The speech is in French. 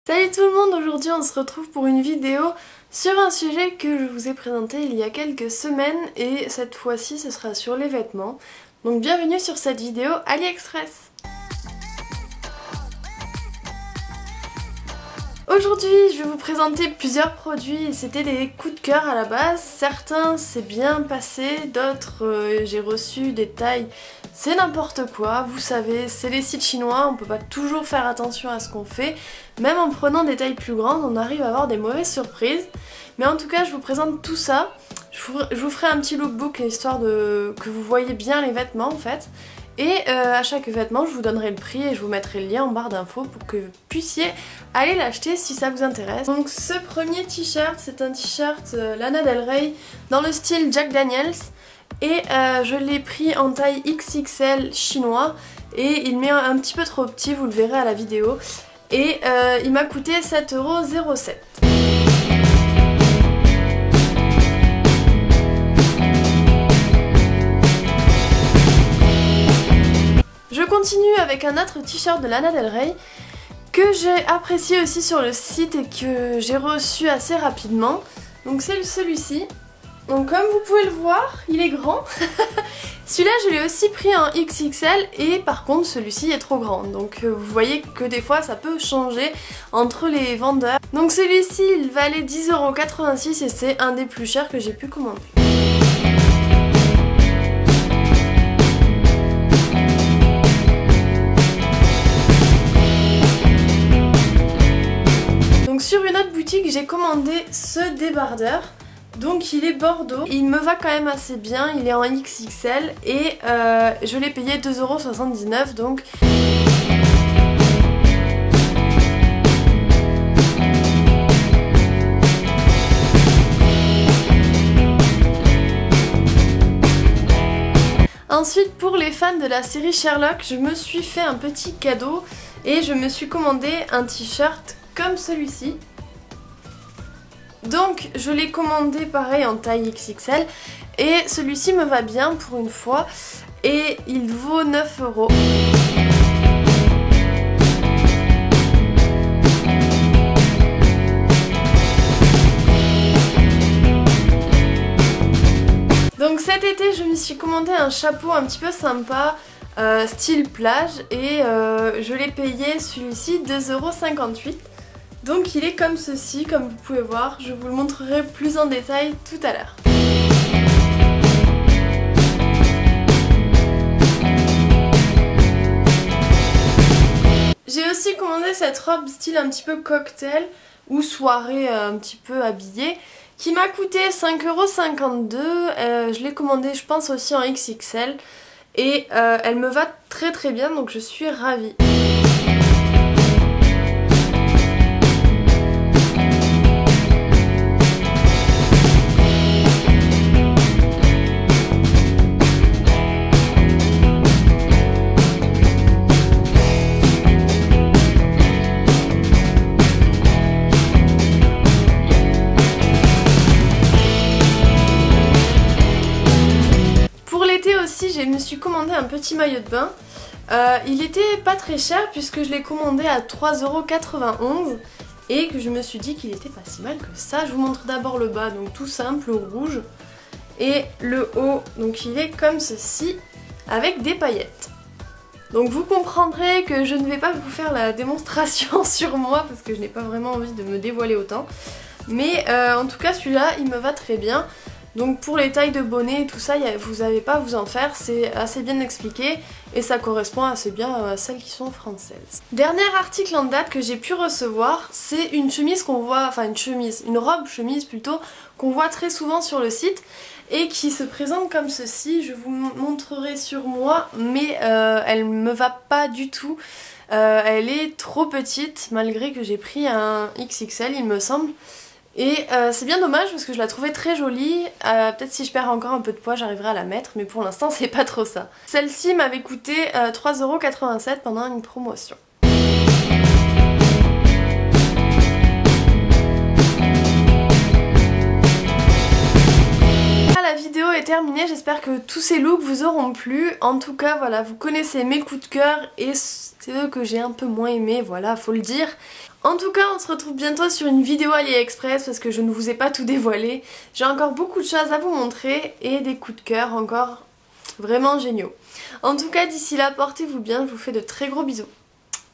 Salut tout le monde, aujourd'hui on se retrouve pour une vidéo sur un sujet que je vous ai présenté il y a quelques semaines et cette fois-ci ce sera sur les vêtements. Donc bienvenue sur cette vidéo AliExpress. Aujourd'hui je vais vous présenter plusieurs produits et c'était des coups de cœur à la base. Certains c'est bien passé, d'autres j'ai reçu des tailles, c'est n'importe quoi. Vous savez, c'est les sites chinois, on peut pas toujours faire attention à ce qu'on fait. Même en prenant des tailles plus grandes, on arrive à avoir des mauvaises surprises. Mais en tout cas je vous présente tout ça. Je vous ferai un petit lookbook histoire que vous voyez bien les vêtements en fait. Et à chaque vêtement je vous donnerai le prix et je vous mettrai le lien en barre d'infos pour que vous puissiez aller l'acheter si ça vous intéresse. Donc ce premier t-shirt, c'est un t-shirt Lana Del Rey dans le style Jack Daniels. Et je l'ai pris en taille XXL chinois et il m'est un petit peu trop petit, vous le verrez à la vidéo. Et il m'a coûté 7,07 €. Je continue avec un autre t-shirt de Lana Del Rey que j'ai apprécié aussi sur le site et que j'ai reçu assez rapidement. Donc c'est celui-ci. Donc comme vous pouvez le voir, il est grand. Celui-là je l'ai aussi pris en XXL et par contre celui-ci est trop grand. Donc vous voyez que des fois ça peut changer entre les vendeurs. Donc celui-ci il valait 10,86 € et c'est un des plus chers que j'ai pu commander. Donc sur une autre boutique j'ai commandé ce débardeur. Donc il est bordeaux, il me va quand même assez bien, il est en XXL et je l'ai payé 2,79 € donc... Ensuite pour les fans de la série Sherlock, je me suis fait un petit cadeau et je me suis commandé un t-shirt comme celui-ci. Donc je l'ai commandé pareil en taille XXL et celui-ci me va bien pour une fois et il vaut 9 €. Donc cet été je me suis commandé un chapeau un petit peu sympa style plage et je l'ai payé celui-ci 2,58 €. Donc il est comme ceci, comme vous pouvez voir, je vous le montrerai plus en détail tout à l'heure. J'ai aussi commandé cette robe style un petit peu cocktail ou soirée un petit peu habillée qui m'a coûté 5,52 €. Je l'ai commandée je pense aussi en XXL et elle me va très très bien donc je suis ravie. Aussi, je me suis commandé un petit maillot de bain. Il était pas très cher puisque je l'ai commandé à 3,91 € et que je me suis dit qu'il était pas si mal que ça. Je vous montre d'abord le bas, donc tout simple, rouge. Et le haut, donc il est comme ceci, avec des paillettes. Donc vous comprendrez que je ne vais pas vous faire la démonstration sur moi parce que je n'ai pas vraiment envie de me dévoiler autant. Mais en tout cas celui-là, il me va très bien. Donc pour les tailles de bonnet et tout ça, vous n'avez pas à vous en faire, c'est assez bien expliqué et ça correspond assez bien à celles qui sont françaises. Dernier article en date que j'ai pu recevoir, c'est une chemise qu'on voit, enfin une robe chemise plutôt, qu'on voit très souvent sur le site et qui se présente comme ceci. Je vous montrerai sur moi, mais elle me va pas du tout. Elle est trop petite malgré que j'ai pris un XXL il me semble. Et c'est bien dommage parce que je la trouvais très jolie, peut-être si je perds encore un peu de poids j'arriverai à la mettre mais pour l'instant c'est pas trop ça. Celle-ci m'avait coûté 3,87 € pendant une promotion. La vidéo est terminée, j'espère que tous ces looks vous auront plu. En tout cas voilà, vous connaissez mes coups de cœur et c'est eux que j'ai un peu moins aimés, voilà, faut le dire. En tout cas, on se retrouve bientôt sur une vidéo AliExpress parce que je ne vous ai pas tout dévoilé. J'ai encore beaucoup de choses à vous montrer et des coups de cœur encore vraiment géniaux. En tout cas, d'ici là, portez-vous bien, je vous fais de très gros bisous.